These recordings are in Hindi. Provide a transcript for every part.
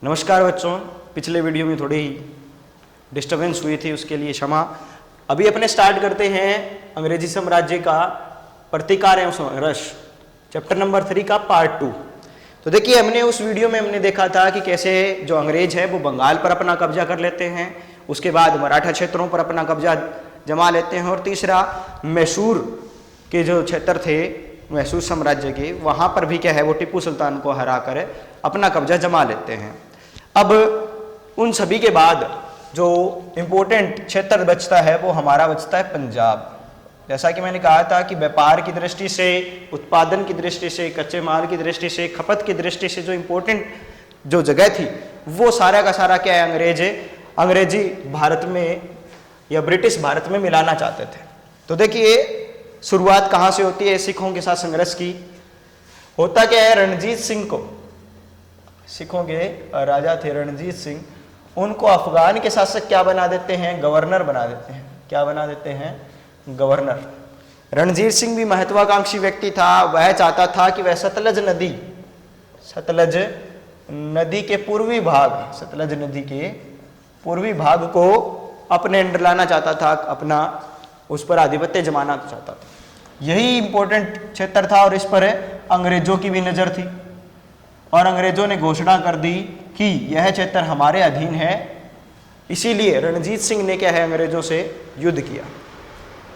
नमस्कार बच्चों, पिछले वीडियो में थोड़ी डिस्टरबेंस हुई थी, उसके लिए क्षमा। अभी अपने स्टार्ट करते हैं अंग्रेजी साम्राज्य का प्रतिकार एवं संघर्ष, चैप्टर नंबर 3 का पार्ट 2। तो देखिए, हमने उस वीडियो में देखा था कि कैसे जो अंग्रेज है वो बंगाल पर अपना कब्जा कर लेते हैं, उसके बाद मराठा क्षेत्रों पर अपना कब्जा जमा लेते हैं, और तीसरा मैसूर के जो क्षेत्र थे मैसूर साम्राज्य के, वहाँ पर भी क्या है वो टीपू सुल्तान को हरा कर अपना कब्जा जमा लेते हैं। अब उन सभी के बाद जो इम्पोर्टेंट क्षेत्र बचता है वो हमारा बचता है पंजाब। जैसा कि मैंने कहा था कि व्यापार की दृष्टि से, उत्पादन की दृष्टि से, कच्चे माल की दृष्टि से, खपत की दृष्टि से जो इम्पोर्टेंट जो जगह थी वो सारा का सारा क्या है अंग्रेजी भारत में या ब्रिटिश भारत में मिलाना चाहते थे। तो देखिए, शुरुआत कहाँ से होती है सिखों के साथ संघर्ष की। होता क्या है, रणजीत सिंह को, सिखों के राजा थे रणजीत सिंह, उनको अफगान के शासक क्या बना देते हैं, गवर्नर बना देते हैं। क्या बना देते हैं, गवर्नर। रणजीत सिंह भी महत्वाकांक्षी व्यक्ति था। वह चाहता था कि वह सतलज नदी के पूर्वी भाग, सतलज नदी के पूर्वी भाग को अपने अंडर लाना चाहता था, अपना उस पर आधिपत्य जमाना चाहता था। यही इंपॉर्टेंट क्षेत्र था और इस पर अंग्रेजों की भी नजर थी, और अंग्रेजों ने घोषणा कर दी कि यह क्षेत्र हमारे अधीन है। इसीलिए रणजीत सिंह ने क्या है, अंग्रेजों से युद्ध किया,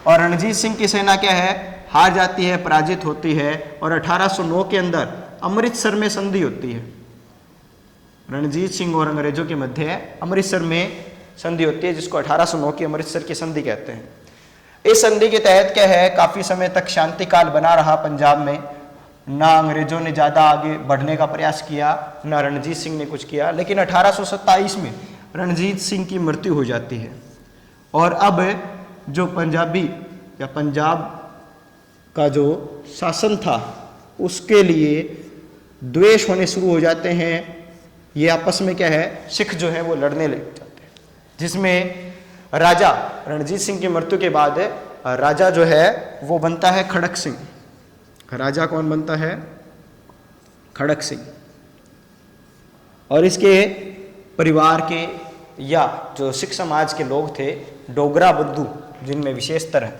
और रणजीत सिंह की सेना क्या है, हार जाती है, पराजित होती है, और 1809 के अंदर अमृतसर में संधि होती है। रणजीत सिंह और अंग्रेजों के मध्य अमृतसर में संधि होती है, जिसको 1809 की अमृतसर की संधि कहते हैं। इस संधि के तहत क्या है, काफी समय तक शांति काल बना रहा पंजाब में। ना अंग्रेजों ने ज्यादा आगे बढ़ने का प्रयास किया, ना रणजीत सिंह ने कुछ किया। लेकिन 1827 में रणजीत सिंह की मृत्यु हो जाती है, और अब जो पंजाबी या पंजाब का जो शासन था उसके लिए द्वेष होने शुरू हो जाते हैं। ये आपस में क्या है, सिख जो है वो लड़ने लग जाते हैं, जिसमें राजा रणजीत सिंह की मृत्यु के बाद राजा जो है वो बनता है खड़क सिंह। राजा कौन बनता है, खड़क सिंह। और इसके परिवार के या जो सिख समाज के लोग थे, डोगरा बंधु जिनमें विशेषतर है,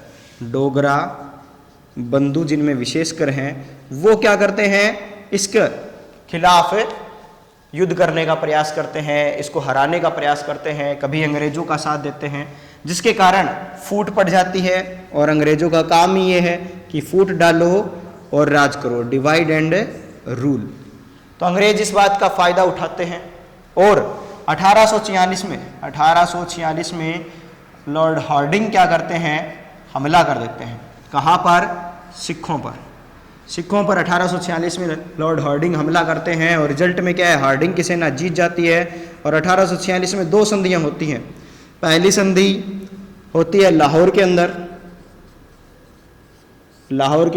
डोगरा बंधु जिनमें विशेषकर हैं, वो क्या करते हैं, इसके खिलाफ युद्ध करने का प्रयास करते हैं, इसको हराने का प्रयास करते हैं, कभी अंग्रेजों का साथ देते हैं, जिसके कारण फूट पड़ जाती है। और अंग्रेजों का काम ही ये है कि फूट डालो और राज करो, डिवाइड एंड रूल। तो अंग्रेज इस बात का फायदा उठाते हैं, और 1846 में लॉर्ड हार्डिंग क्या करते हैं, हमला कर देते हैं। कहाँ पर, सिखों पर। 1846 में लॉर्ड हार्डिंग हमला करते हैं, और रिजल्ट में क्या है, हार्डिंग की सेना जीत जाती है। और 1846 में 2 संधियां होती हैं। पहली संधि होती है लाहौर के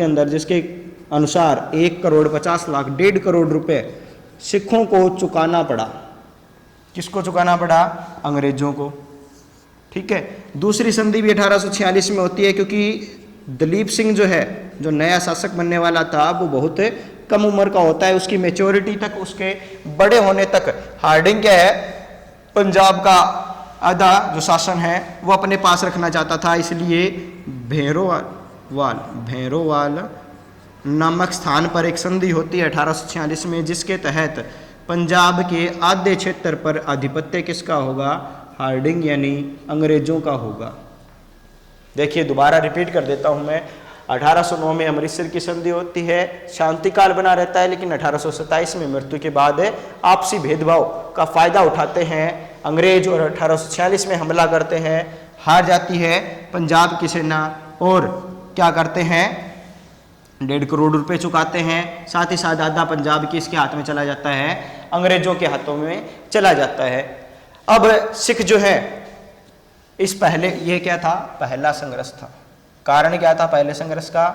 अंदर, जिसके अनुसार 1,50,00,000 1.5 करोड़ रुपए सिखों को चुकाना पड़ा। किसको चुकाना पड़ा, अंग्रेजों को। ठीक है। दूसरी संधि भी 1846 में होती है, क्योंकि दलीप सिंह जो है, जो नया शासक बनने वाला था, वो बहुत कम उम्र का होता है। उसकी मैच्योरिटी तक, उसके बड़े होने तक हार्डिंग क्या है, पंजाब का आधा जो शासन है वो अपने पास रखना चाहता था। इसलिए भैरोवाल नामक स्थान पर एक संधि होती है 1846 में, जिसके तहत पंजाब के आधे क्षेत्र पर आधिपत्य किसका होगा, हार्डिंग यानी अंग्रेजों का होगा। देखिए, दोबारा रिपीट कर देता हूं मैं। 1809 में अमृतसर की संधि होती है, शांति काल बना रहता है, लेकिन 1827 में मृत्यु के बाद आपसी भेदभाव का फायदा उठाते हैं अंग्रेज, और 1846 में हमला करते हैं। हार जाती है पंजाब की सेना, और क्या करते हैं, 1.5 करोड़ रुपए चुकाते हैं। साथ ही साथ आधा पंजाब की इसके हाथ में चला जाता है, अंग्रेजों के हाथों में चला जाता है। अब सिख जो है, इस पहले ये क्या था, पहला संघर्ष था। कारण क्या था पहले संघर्ष का,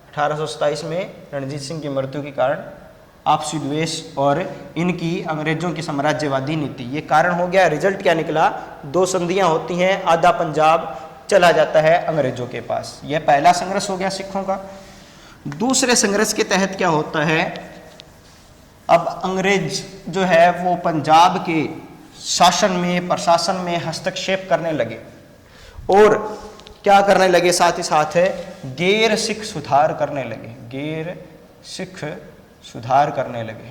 1827 में रणजीत सिंह की मृत्यु के कारण आपसी द्वेष और इनकी अंग्रेजों की साम्राज्यवादी नीति, ये कारण हो गया। रिजल्ट क्या निकला, 2 संधियां होती हैं, आधा पंजाब चला जाता है अंग्रेजों के पास। यह पहला संघर्ष हो गया सिखों का। दूसरे संघर्ष के तहत क्या होता है, अब अंग्रेज जो है वो पंजाब के शासन में, प्रशासन में हस्तक्षेप करने लगे और क्या करने लगे, साथ ही साथ गैर सिख सुधार करने लगे, गैर सिख सुधार करने लगे।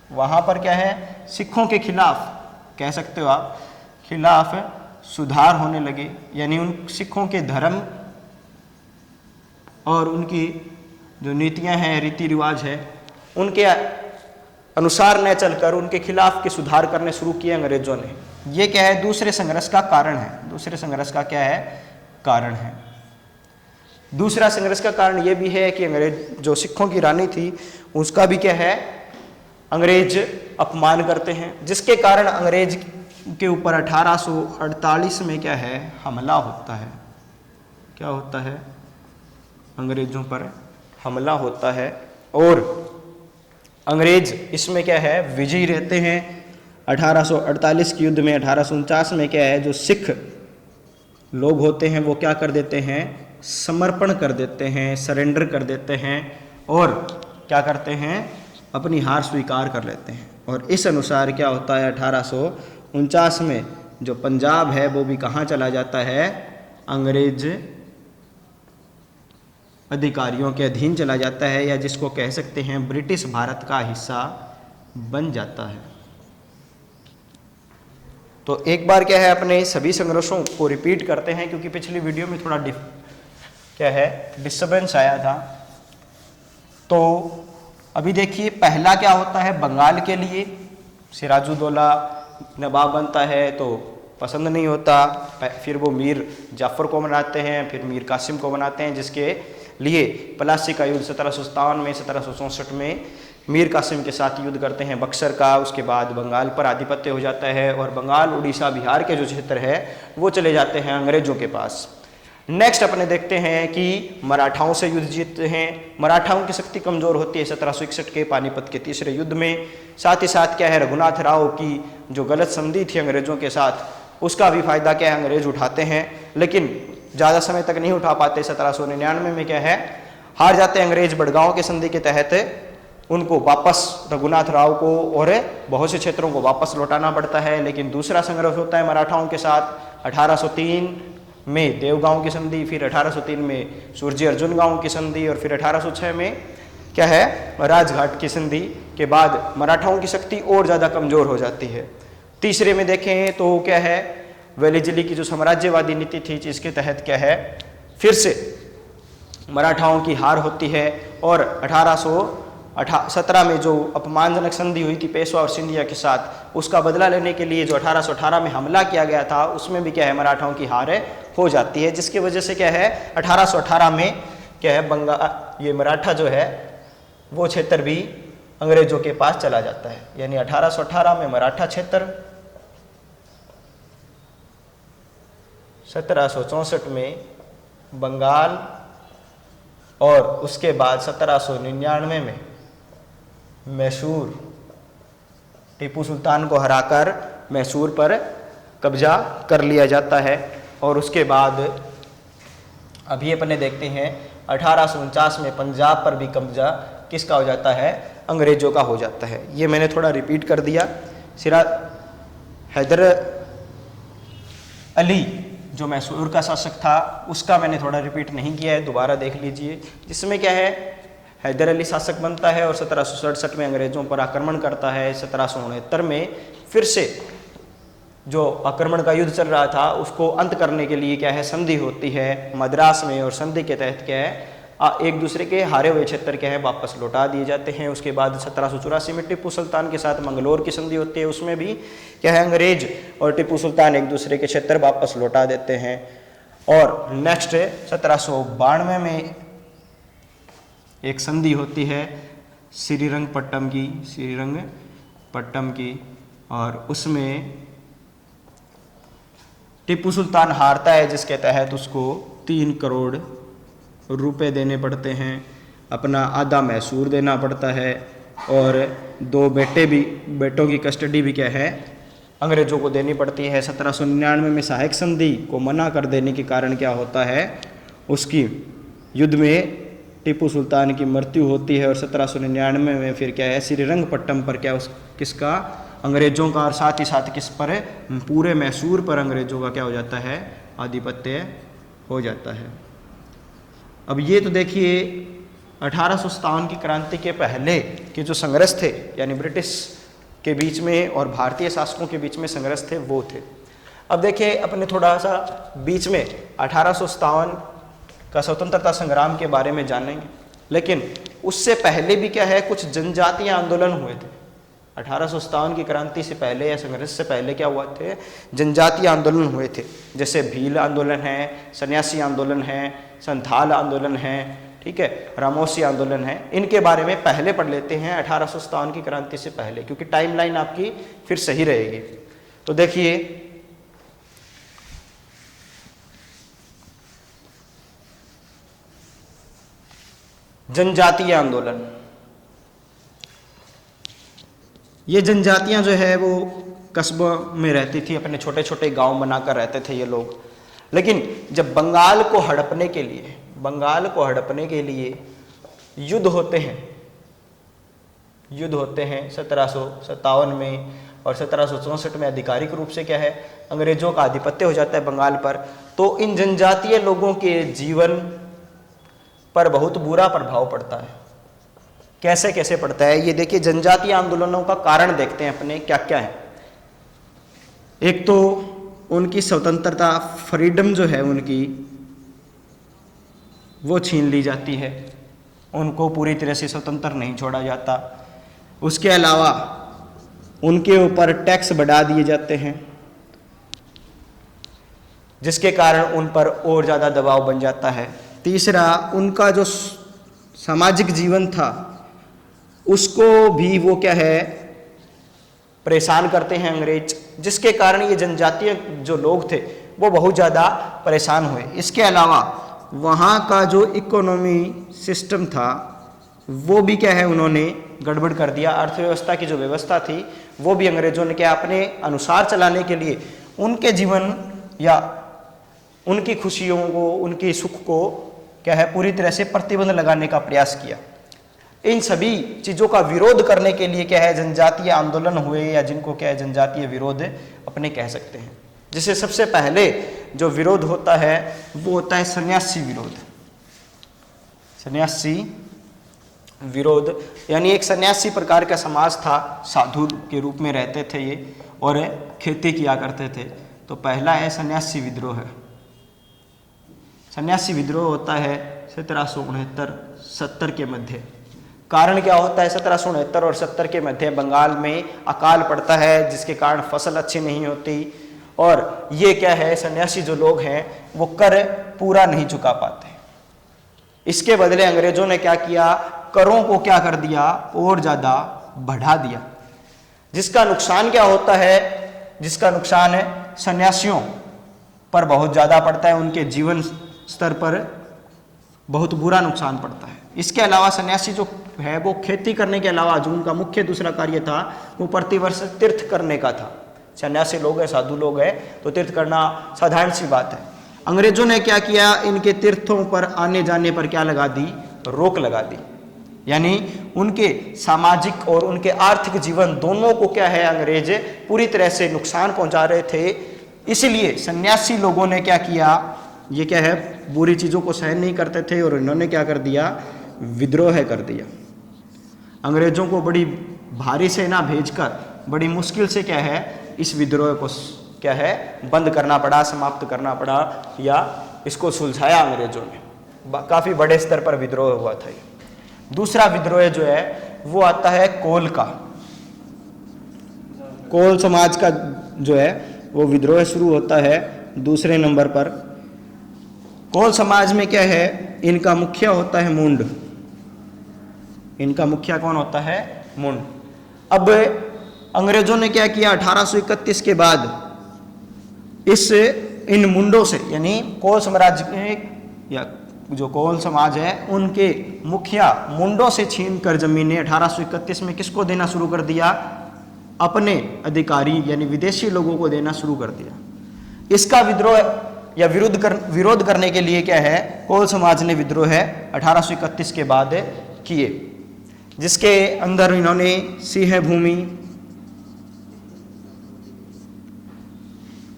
वहां पर क्या है, सिखों के खिलाफ कह सकते हो आप, खिलाफ सुधार होने लगे, यानी उन सिखों के धर्म और उनकी जो नीतियां हैं, रीति रिवाज है, उनके अनुसार न चलकर उनके खिलाफ के सुधार करने शुरू किए अंग्रेजों ने। ये क्या है, दूसरे संघर्ष का कारण है। दूसरे संघर्ष का क्या है, कारण है। दूसरा संघर्ष का कारण ये भी है कि अंग्रेज जो सिखों की रानी थी उसका भी क्या है, अंग्रेज अपमान करते हैं, जिसके कारण अंग्रेज के ऊपर 1848 में क्या है, हमला होता है। क्या होता है, अंग्रेजों पर हमला होता है और अंग्रेज इसमें क्या है, विजयी रहते हैं। 1848 के युद्ध में 1849 में क्या है, जो सिख लोग होते हैं वो क्या कर देते हैं, समर्पण कर देते हैं, सरेंडर कर देते हैं और क्या करते हैं, अपनी हार स्वीकार कर लेते हैं। और इस अनुसार क्या होता है, 1849 में जो पंजाब है वो भी कहाँ चला जाता है, अंग्रेज अधिकारियों के अधीन चला जाता है, या जिसको कह सकते हैं ब्रिटिश भारत का हिस्सा बन जाता है। तो एक बार क्या है, अपने सभी संघर्षों को रिपीट करते हैं, क्योंकि पिछली वीडियो में थोड़ा क्या है, डिस्टर्बेंस आया था। तो अभी देखिए, पहला क्या होता है, बंगाल के लिए सिराजुद्दौला नवाब बनता है तो पसंद नहीं होता, फिर वो मीर जाफर को बनाते हैं, फिर मीर कासिम को बनाते हैं, जिसके लिए प्लासी का युद्ध 1757 में, 1764 में मीर कासिम के साथ युद्ध करते हैं बक्सर का। उसके बाद बंगाल पर आधिपत्य हो जाता है और बंगाल, उड़ीसा, बिहार के जो क्षेत्र है वो चले जाते हैं अंग्रेजों के पास। नेक्स्ट अपने देखते हैं कि मराठाओं से युद्ध जीतते हैं। मराठाओं की शक्ति कमजोर होती है 1761 के पानीपत के तीसरे युद्ध में। साथ ही साथ क्या है, रघुनाथ राव की जो गलत संधि थी अंग्रेजों के साथ, उसका भी फायदा क्या है, अंग्रेज उठाते हैं, लेकिन ज़्यादा समय तक नहीं उठा पाते। 1799 में क्या है, हार जाते हैं अंग्रेज। बड़गांव के संधि के तहत उनको वापस, रघुनाथ राव को और बहुत से क्षेत्रों को वापस लौटाना पड़ता है। लेकिन दूसरा संघर्ष होता है मराठाओं के साथ 1803 में देवगांव की संधि, फिर 1803 में सूरजी अर्जुन गांव की संधि और फिर 1806 में क्या है, राजघाट की संधि के बाद मराठाओं की शक्ति और ज़्यादा कमज़ोर हो जाती है। तीसरे में देखें तो क्या है, वेलिजली की जो साम्राज्यवादी नीति थी, जिसके तहत क्या है, फिर से मराठाओं की हार होती है और 1817 में जो अपमानजनक संधि हुई थी पेशवा और सिंधिया के साथ, उसका बदला लेने के लिए जो 1818 में हमला किया गया था, उसमें भी क्या है, मराठाओं की हार हो जाती है, जिसकी वजह से क्या है, 1818 में क्या है, बंगाल, ये मराठा जो है वो क्षेत्र भी अंग्रेजों के पास चला जाता है। यानी 1818 में मराठा क्षेत्र, 1764 में बंगाल और उसके बाद 1799 में मैसूर, टीपू सुल्तान को हराकर मैसूर पर कब्जा कर लिया जाता है। और उसके बाद अभी अपने देखते हैं 1849 में पंजाब पर भी कब्जा किसका हो जाता है, अंग्रेजों का हो जाता है। ये मैंने थोड़ा रिपीट कर दिया। हैदर अली जो मैसूर का शासक था उसका मैंने थोड़ा रिपीट नहीं किया है, दोबारा देख लीजिए, जिसमें क्या है, हैदर अली शासक बनता है और 1767 में अंग्रेजों पर आक्रमण करता है। 1769 में फिर से जो आक्रमण का युद्ध चल रहा था उसको अंत करने के लिए क्या है, संधि होती है मद्रास में, और संधि के तहत क्या है, एक दूसरे के हारे हुए क्षेत्र क्या है वापस लौटा दिए जाते हैं। उसके बाद 1784 में टिप्पू सुल्तान के साथ मंगलोर की संधि होती है, उसमें भी क्या है, अंग्रेज और टिप्पू सुल्तान एक दूसरे के क्षेत्र वापस लौटा देते हैं। और नेक्स्ट 1792 में एक संधि होती है श्रीरंगपट्टम की, और उसमें टिप्पू सुल्तान हारता है, जिसके तहत उसको 3 करोड़ रुपए देने पड़ते हैं, अपना आधा मैसूर देना पड़ता है, और 2 बेटों की कस्टडी भी क्या है, अंग्रेजों को देनी पड़ती है। 1799 में सहायक संधि को मना कर देने के कारण क्या होता है, उसकी युद्ध में टिप्पू सुल्तान की मृत्यु होती है और 1799 में फिर क्या है श्रीरंगपट्टनम पर क्या उस किसका अंग्रेजों का और साथ ही साथ किस पर पूरे मैसूर पर अंग्रेजों का क्या हो जाता है आधिपत्य हो जाता है। अब ये तो देखिए 1857 की क्रांति के पहले के जो संघर्ष थे यानी ब्रिटिश के बीच में और भारतीय शासकों के बीच में संघर्ष थे वो थे। अब देखिए अपने थोड़ा सा बीच में 1857 का स्वतंत्रता संग्राम के बारे में जानेंगे, लेकिन उससे पहले भी क्या है कुछ जनजातीय आंदोलन हुए थे। 1857 की क्रांति से पहले या संघर्ष से पहले क्या हुआ थे जनजातीय आंदोलन हुए थे, जैसे भील आंदोलन है, सन्यासी आंदोलन है, संथाल आंदोलन है, ठीक है, रामोसी आंदोलन है। इनके बारे में पहले पढ़ लेते हैं 1857 की क्रांति से पहले, क्योंकि टाइमलाइन आपकी फिर सही रहेगी। तो देखिए जनजातीय आंदोलन, ये जनजातियां जो है वो कस्बों में रहती थी, अपने छोटे छोटे गांव बनाकर रहते थे ये लोग। लेकिन जब बंगाल को हड़पने के लिए युद्ध होते हैं 1757 में और 1764 में आधिकारिक रूप से क्या है अंग्रेजों का आधिपत्य हो जाता है बंगाल पर, तो इन जनजातीय लोगों के जीवन पर बहुत बुरा प्रभाव पड़ता है। कैसे कैसे पड़ता है ये देखिए, जनजातीय आंदोलनों का कारण देखते हैं अपने क्या क्या है। एक तो उनकी स्वतंत्रता, फ्रीडम जो है उनकी वो छीन ली जाती है, उनको पूरी तरह से स्वतंत्र नहीं छोड़ा जाता। उसके अलावा उनके ऊपर टैक्स बढ़ा दिए जाते हैं, जिसके कारण उन पर और ज़्यादा दबाव बन जाता है। तीसरा, उनका जो सामाजिक जीवन था उसको भी वो क्या है परेशान करते हैं अंग्रेज, जिसके कारण ये जनजातीय जो लोग थे वो बहुत ज़्यादा परेशान हुए। इसके अलावा वहाँ का जो इकोनॉमी सिस्टम था वो भी क्या है उन्होंने गड़बड़ कर दिया। अर्थव्यवस्था की जो व्यवस्था थी वो भी अंग्रेजों ने क्या अपने अनुसार चलाने के लिए उनके जीवन या उनकी खुशियों को, उनके सुख को क्या है पूरी तरह से प्रतिबंध लगाने का प्रयास किया। इन सभी चीज़ों का विरोध करने के लिए क्या है जनजातीय आंदोलन हुए, या जिनको क्या है जनजातीय विरोध अपने कह सकते हैं। जिसे सबसे पहले जो विरोध होता है वो होता है सन्यासी विरोध। सन्यासी विरोध यानी एक सन्यासी प्रकार का समाज था, साधु के रूप में रहते थे ये और खेती किया करते थे। तो पहला है सन्यासी विद्रोह। सन्यासी विद्रोह होता है 1769-70 के मध्य। कारण क्या होता है 1769 और 70 के मध्य बंगाल में अकाल पड़ता है, जिसके कारण फसल अच्छी नहीं होती और ये क्या है सन्यासी जो लोग हैं वो कर पूरा नहीं चुका पाते। इसके बदले अंग्रेजों ने क्या किया, करों को क्या कर दिया और ज़्यादा बढ़ा दिया, जिसका नुकसान क्या होता है, जिसका नुकसान है सन्यासियों पर बहुत ज़्यादा पड़ता है, उनके जीवन स्तर पर बहुत बुरा नुकसान पड़ता है। इसके अलावा सन्यासी जो है वो खेती करने के अलावा जो उनका मुख्य दूसरा कार्य था वो प्रतिवर्ष तीर्थ करने का था। सन्यासी लोग हैं, साधु लोग हैं, तो तीर्थ करना साधारण सी बात है। अंग्रेजों ने क्या किया, इनके तीर्थों पर आने जाने पर क्या लगा दी, रोक लगा दी। यानी उनके सामाजिक और उनके आर्थिक जीवन दोनों को क्या है अंग्रेज पूरी तरह से नुकसान पहुंचा रहे थे। इसलिए सन्यासी लोगों ने क्या किया, ये क्या है बुरी चीज़ों को सहन नहीं करते थे और इन्होंने क्या कर दिया, विद्रोह कर दिया। अंग्रेजों को बड़ी भारी सेना भेजकर बड़ी मुश्किल से क्या है इस विद्रोह को क्या है बंद करना पड़ा, समाप्त करना पड़ा, या इसको सुलझाया अंग्रेजों ने। काफ़ी बड़े स्तर पर विद्रोह हुआ था ये। दूसरा विद्रोह जो है वो आता है कोल का। कोल समाज का जो है वो विद्रोह शुरू होता है दूसरे नंबर पर। कोल समाज में क्या है, इनका मुखिया होता है मुंड। इनका मुखिया कौन होता है, मुंड। अब अंग्रेजों ने क्या किया 1831 के बाद इन मुंडों से, यानी कोल साम्राज्य या जो कोल समाज है उनके मुखिया मुंडों से छीन कर जमीनें 1831 में किसको देना शुरू कर दिया, अपने अधिकारी यानी विदेशी लोगों को देना शुरू कर दिया। इसका विद्रोह या विरोध करने के लिए क्या है, कोल समाज ने विद्रोह है 1831 के बाद किए, जिसके अंदर इन्होंने सिंह भूमि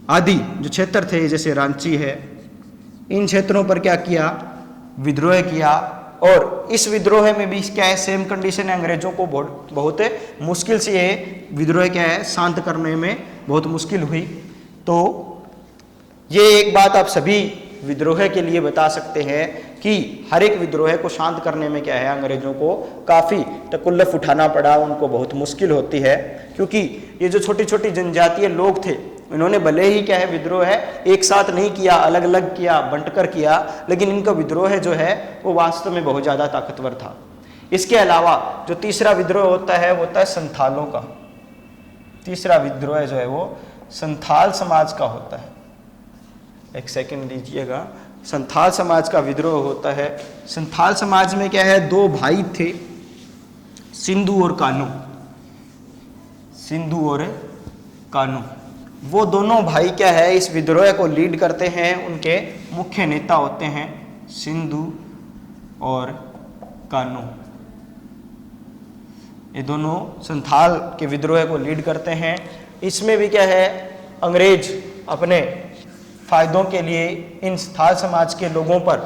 आदि जो क्षेत्र थे, जैसे रांची है, इन क्षेत्रों पर क्या किया, विद्रोह किया। और इस विद्रोह में भी क्या है, सेम कंडीशन है, अंग्रेजों को बहुत मुश्किल से ये विद्रोह क्या है शांत करने में बहुत मुश्किल हुई। तो ये एक बात आप सभी विद्रोह के लिए बता सकते हैं कि हर एक विद्रोह को शांत करने में क्या है, अंग्रेजों को काफ़ी तकल्लुफ़ उठाना पड़ा, उनको बहुत मुश्किल होती है, क्योंकि ये जो छोटी छोटी जनजातीय लोग थे, इन्होंने भले ही क्या है विद्रोह है एक साथ नहीं किया, अलग अलग किया, बंटकर किया, लेकिन इनका विद्रोह जो है वो वास्तव में बहुत ज़्यादा ताकतवर था। इसके अलावा जो तीसरा विद्रोह होता है संथालों का। तीसरा विद्रोह जो है वो संथाल समाज का होता है। एक सेकंड दीजिएगा। संथाल समाज का विद्रोह होता है। संथाल समाज में क्या है, दो भाई थे, सिंधु और कान्हू। सिंधु और कान्हू, वो दोनों भाई क्या है इस विद्रोह को लीड करते हैं। उनके मुख्य नेता होते हैं सिंधु और कान्हू। ये दोनों संथाल के विद्रोह को लीड करते हैं। इसमें भी क्या है, अंग्रेज अपने फायदों के लिए इन संथाल समाज के लोगों पर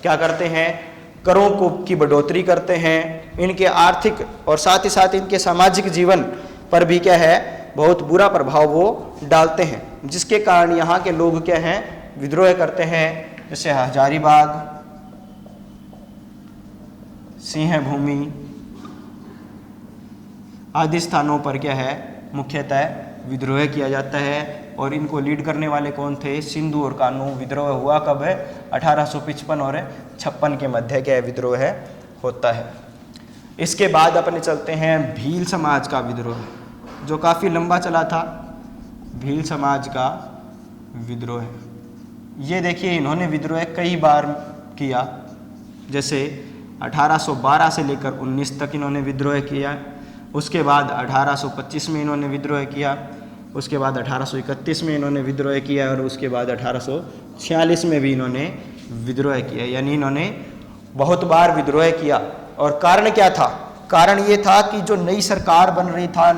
क्या करते हैं, करों को की बढ़ोतरी करते हैं। इनके आर्थिक और साथ ही साथ इनके सामाजिक जीवन पर भी क्या है बहुत बुरा प्रभाव वो डालते हैं, जिसके कारण यहाँ के लोग क्या हैं विद्रोह करते हैं। जैसे हजारीबाग, सिंह भूमि आदि स्थानों पर क्या है मुख्यतः विद्रोह किया जाता है। और इनको लीड करने वाले कौन थे, सिंधु और कान्हू। विद्रोह हुआ कब है, 1855 और 56 के मध्य क्या है विद्रोह होता है। इसके बाद अपने चलते हैं भील समाज का विद्रोह, जो काफ़ी लंबा चला था। भील समाज का विद्रोह, ये देखिए इन्होंने विद्रोह कई बार किया। जैसे 1812 से लेकर 19 तक इन्होंने विद्रोह किया। उसके बाद 1825 में इन्होंने विद्रोह किया। उसके बाद 1831 में इन्होंने विद्रोह किया। और उसके बाद 1846 में भी इन्होंने विद्रोह किया। यानी इन्होंने बहुत बार विद्रोह किया। और कारण क्या था, कारण ये था कि जो नई सरकार बन रही था,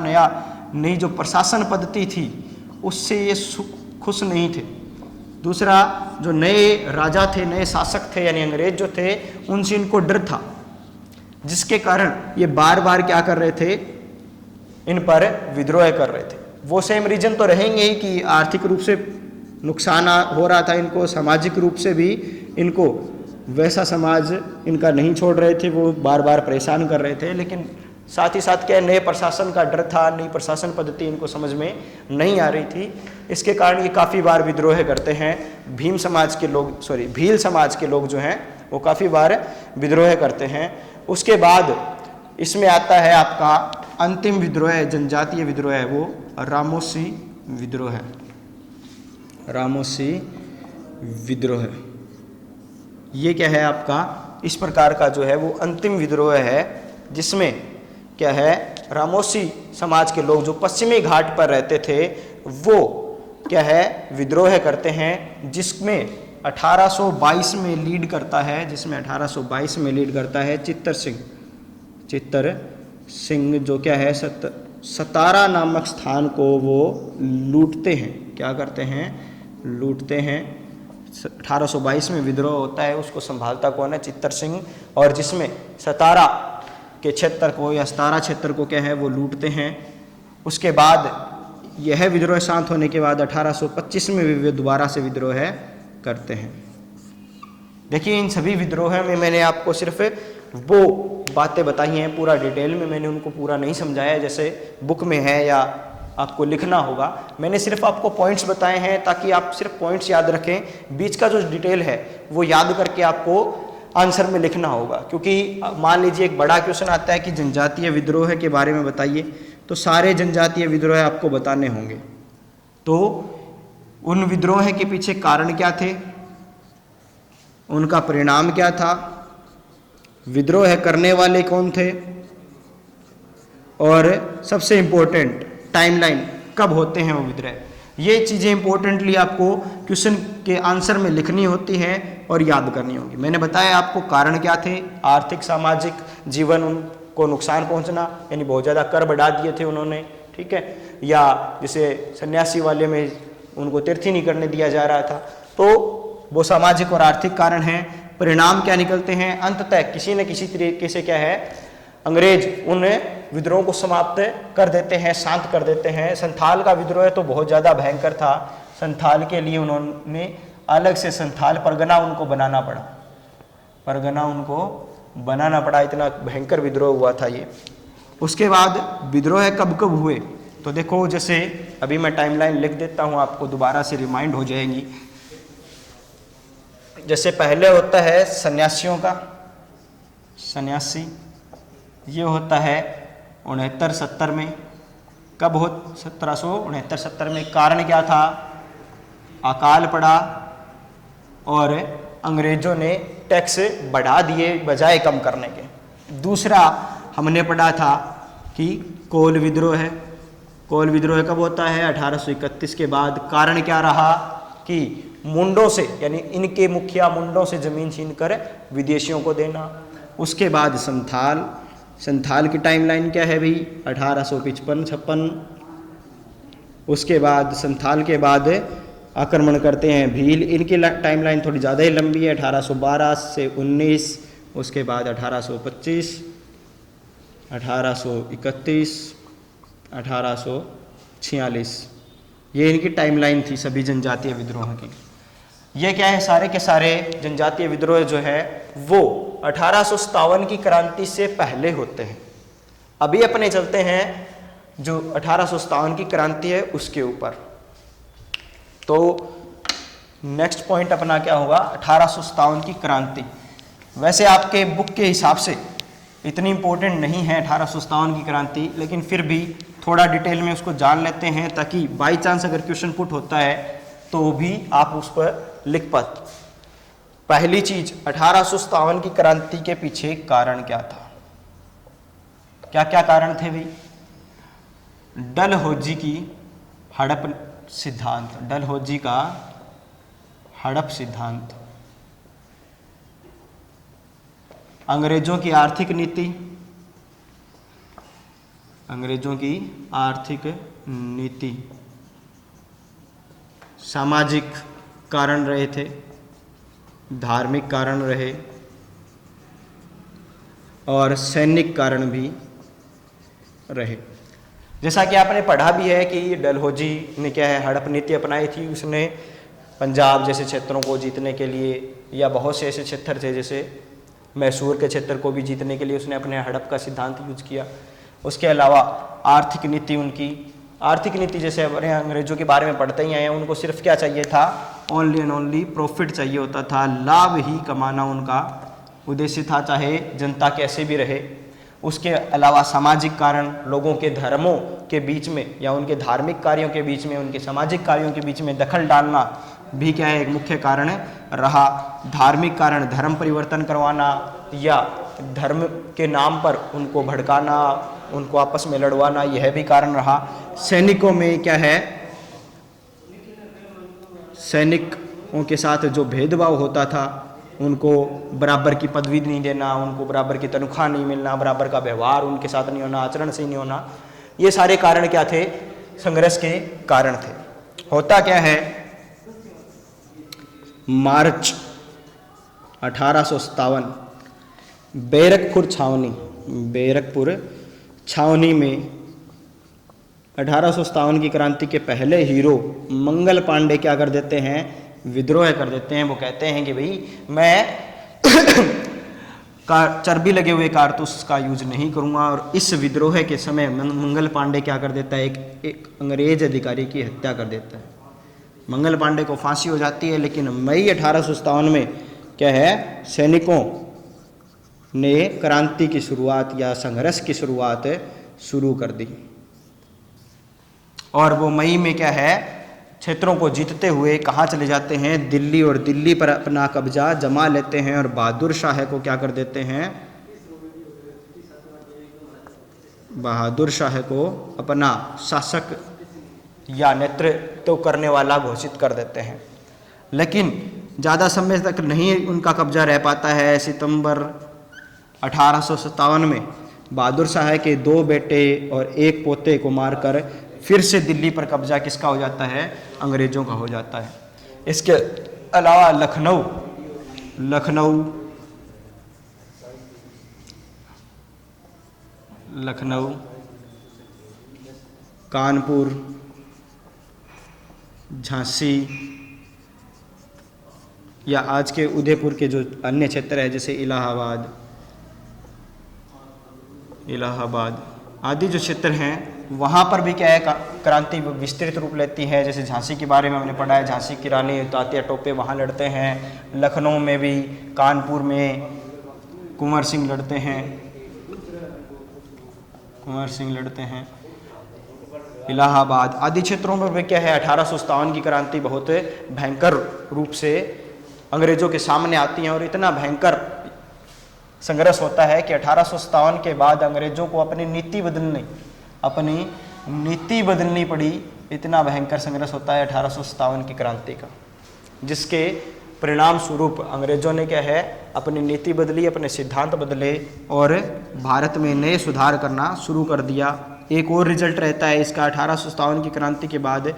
नई जो प्रशासन पद्धति थी, उससे ये खुश नहीं थे। दूसरा, जो नए राजा थे, नए शासक थे, यानी अंग्रेज जो थे, उनसे इनको डर था, जिसके कारण ये बार बार क्या कर रहे थे, इन पर विद्रोह कर रहे थे। वो सेम रीजन तो रहेंगे ही कि आर्थिक रूप से नुकसान हो रहा था इनको, सामाजिक रूप से भी इनको वैसा समाज इनका नहीं छोड़ रहे थे, वो बार बार परेशान कर रहे थे। लेकिन साथ ही साथ क्या नए प्रशासन का डर था, नई प्रशासन पद्धति इनको समझ में नहीं आ रही थी। इसके कारण ये काफ़ी बार विद्रोह करते हैं। भील समाज के लोग जो हैं वो काफ़ी बार विद्रोह करते हैं। उसके बाद इसमें आता है आपका अंतिम विद्रोह, जनजातीय विद्रोह है, वो रामोसी विद्रोह है। रामोसी विद्रोह ये क्या है आपका, इस प्रकार का जो है वो अंतिम विद्रोह है, जिसमें क्या है रामोसी समाज के लोग जो पश्चिमी घाट पर रहते थे वो क्या है विद्रोह करते हैं, जिसमें 1822 में लीड करता है चित्तर सिंह जो क्या है सतारा नामक स्थान को वो लूटते हैं। क्या करते हैं, लूटते हैं। 1822 में विद्रोह होता है, उसको संभालता कौन है, चित्तर सिंह। और जिसमें सतारा के क्षेत्र को या सतारा क्षेत्र को क्या है वो लूटते हैं। उसके बाद यह विद्रोह शांत होने के बाद 1825 में भी वे दोबारा से विद्रोह करते हैं। देखिए इन सभी विद्रोह में मैंने आपको सिर्फ वो बातें बताई हैं, पूरा डिटेल में मैंने उनको पूरा नहीं समझाया जैसे बुक में है या आपको लिखना होगा। मैंने सिर्फ आपको पॉइंट्स बताए हैं ताकि आप सिर्फ पॉइंट्स याद रखें। बीच का जो डिटेल है वो याद करके आपको आंसर में लिखना होगा, क्योंकि मान लीजिए एक बड़ा क्वेश्चन आता है कि जनजातीय विद्रोह के बारे में बताइए, तो सारे जनजातीय विद्रोह आपको बताने होंगे। तो उन विद्रोह के पीछे कारण क्या थे, उनका परिणाम क्या था, विद्रोह करने वाले कौन थे, और सबसे इम्पोर्टेंट टाइमलाइन कब होते हैं वो विद्रोह। ये चीज़ें इंपॉर्टेंटली आपको क्वेश्चन के आंसर में लिखनी होती हैं और याद करनी होगी। मैंने बताया आपको कारण क्या थे, आर्थिक सामाजिक जीवन उनको नुकसान पहुंचना, यानी बहुत ज़्यादा कर बढ़ा दिए थे उन्होंने, ठीक है, या जैसे सन्यासी वाले में उनको तीर्थ ही नहीं करने दिया जा रहा था, तो वो सामाजिक और आर्थिक कारण हैं। परिणाम क्या निकलते हैं, अंततः किसी न किसी तरीके से क्या है, अंग्रेज उन विद्रोह को समाप्त कर देते हैं, शांत कर देते हैं। संथाल का विद्रोह तो बहुत ज़्यादा भयंकर था, संथाल के लिए उन्होंने अलग से संथाल परगना उनको बनाना पड़ा, परगना उनको बनाना पड़ा, इतना भयंकर विद्रोह हुआ था ये। उसके बाद विद्रोह कब कब हुए, तो देखो जैसे अभी मैं टाइमलाइन लिख देता हूँ, आपको दोबारा से रिमाइंड हो जाएगी। जैसे पहले होता है सन्यासियों का, सन्यासी ये होता है 69-70 में। कब हो, 1769-70 में। कारण क्या था, अकाल पड़ा और अंग्रेजों ने टैक्स बढ़ा दिए बजाय कम करने के। दूसरा हमने पढ़ा था कि कोल विद्रोह है। कोल विद्रोह कब होता है, 1831 के बाद। कारण क्या रहा कि मुंडों से, यानी इनके मुखिया मुंडों से जमीन छीनकर विदेशियों को देना। उसके बाद संथाल, संथाल की टाइमलाइन क्या है भाई, 1855-56। उसके बाद संथाल के बाद आक्रमण करते हैं भील, इनकी टाइमलाइन थोड़ी ज़्यादा ही लंबी है, 1812 से 19। उसके बाद 1825, 1831, 1846, ये इनकी टाइमलाइन थी सभी जनजातीय विद्रोह की। ये क्या है, सारे के सारे जनजातीय विद्रोह जो है वो 1857 की क्रांति से पहले होते हैं। अभी अपने चलते हैं जो 1857 की क्रांति है उसके ऊपर। तो नेक्स्ट पॉइंट अपना क्या होगा, 1857 की क्रांति। वैसे आपके बुक के हिसाब से इतनी इंपॉर्टेंट नहीं है 1857 की क्रांति, लेकिन फिर भी थोड़ा डिटेल में उसको जान लेते हैं, ताकि बाई चांस अगर क्वेश्चन पुट होता है तो भी आप उस पर लिख पाते। पहली चीज, 1857 की क्रांति के पीछे कारण क्या था, क्या क्या कारण थे भाई। डलहौजी की हड़प सिद्धांत, डलहौजी का हड़प सिद्धांत, अंग्रेजों की आर्थिक नीति, अंग्रेजों की आर्थिक नीति, सामाजिक कारण रहे थे, धार्मिक कारण रहे और सैनिक कारण भी रहे। जैसा कि आपने पढ़ा भी है कि डलहौजी ने क्या है, हड़प नीति अपनाई थी। उसने पंजाब जैसे क्षेत्रों को जीतने के लिए, या बहुत से ऐसे क्षेत्र थे जैसे मैसूर के क्षेत्र को भी जीतने के लिए उसने अपने हड़प का सिद्धांत यूज किया। उसके अलावा आर्थिक नीति, उनकी आर्थिक नीति जैसे अपने अंग्रेजों के बारे में पढ़ते ही आए हैं, उनको सिर्फ क्या चाहिए था, ओनली एंड ओनली प्रॉफिट चाहिए होता था, लाभ ही कमाना उनका उद्देश्य था, चाहे जनता कैसे भी रहे। उसके अलावा सामाजिक कारण, लोगों के धर्मों के बीच में या उनके धार्मिक कार्यों के बीच में, उनके सामाजिक कार्यों के बीच में दखल डालना भी क्या है, एक मुख्य कारण रहा। धार्मिक कारण, धर्म परिवर्तन करवाना या धर्म के नाम पर उनको भड़काना, उनको आपस में लड़वाना, यह भी कारण रहा। सैनिकों में क्या है, सैनिकों के साथ जो भेदभाव होता था, उनको बराबर की पदवी नहीं देना, उनको बराबर की तनख्वाह नहीं मिलना, बराबर का व्यवहार उनके साथ नहीं होना, आचरण सही नहीं होना, ये सारे कारण क्या थे, संघर्ष के कारण थे। होता क्या है, मार्च 1857 बैरकपुर छावनी, बैरकपुर छावनी में 1857 की क्रांति के पहले हीरो मंगल पांडे क्या कर देते हैं, विद्रोह कर देते हैं। वो कहते हैं कि भाई मैं चर्बी लगे हुए कारतूस का यूज नहीं करूंगा। और इस विद्रोह के समय मंगल पांडे क्या कर देता है, एक अंग्रेज अधिकारी की हत्या कर देता है। मंगल पांडे को फांसी हो जाती है, लेकिन मई 1857 में क्या है, सैनिकों ने क्रांति की शुरुआत या संघर्ष की शुरुआत शुरू कर दी। और वो मई में क्या है, क्षेत्रों को जीतते हुए कहाँ चले जाते हैं, दिल्ली, और दिल्ली पर अपना कब्जा जमा लेते हैं और बहादुर शाह को क्या कर देते हैं, बहादुर शाह को अपना शासक या नेतृत्व करने वाला घोषित कर देते हैं। लेकिन ज़्यादा समय तक नहीं उनका कब्जा रह पाता है। सितंबर 1857 में बहादुर शाह के 2 बेटे और 1 पोते को मारकर फिर से दिल्ली पर कब्जा किसका हो जाता है? अंग्रेजों का हो जाता है। इसके अलावा लखनऊ, कानपुर, झांसी या आज के उदयपुर के जो अन्य क्षेत्र है जैसे इलाहाबाद आदि जो क्षेत्र हैं, वहाँ पर भी क्या है क्रांति विस्तृत रूप लेती है। जैसे झांसी के बारे में हमने पढ़ा है, झांसी की रानी तात्या टोपे वहाँ लड़ते हैं। लखनऊ में भी, कानपुर में कुंवर सिंह लड़ते हैं। इलाहाबाद आदि क्षेत्रों में भी क्या है 1857 की क्रांति बहुत भयंकर रूप से अंग्रेजों के सामने आती है और इतना भयंकर संघर्ष होता है कि 1857 के बाद अंग्रेजों को अपनी नीति बदलनी पड़ी। इतना भयंकर संघर्ष होता है 1857 की क्रांति का, जिसके परिणाम स्वरूप अंग्रेजों ने क्या है अपनी नीति बदली, अपने सिद्धांत बदले और भारत में नए सुधार करना शुरू कर दिया। एक और रिजल्ट रहता है इसका, 1857 की क्रांति के बाद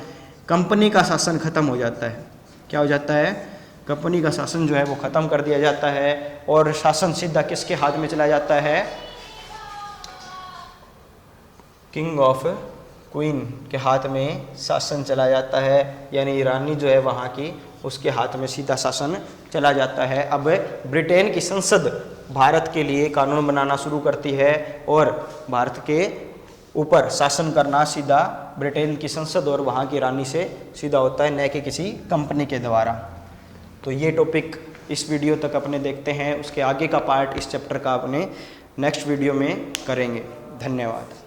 कंपनी का शासन खत्म हो जाता है। क्या हो जाता है? कंपनी का शासन जो है वो खत्म कर दिया जाता है और शासन सीधा किसके हाथ में चला जाता है? किंग ऑफ क्वीन के हाथ में शासन चला जाता है, यानी रानी जो है वहाँ की, उसके हाथ में सीधा शासन चला जाता है। अब ब्रिटेन की संसद भारत के लिए कानून बनाना शुरू करती है और भारत के ऊपर शासन करना सीधा ब्रिटेन की संसद और वहाँ की रानी से सीधा होता है, न कि किसी कंपनी के द्वारा। तो ये टॉपिक इस वीडियो तक अपने देखते हैं, उसके आगे का पार्ट इस चैप्टर का अपने नेक्स्ट वीडियो में करेंगे। धन्यवाद।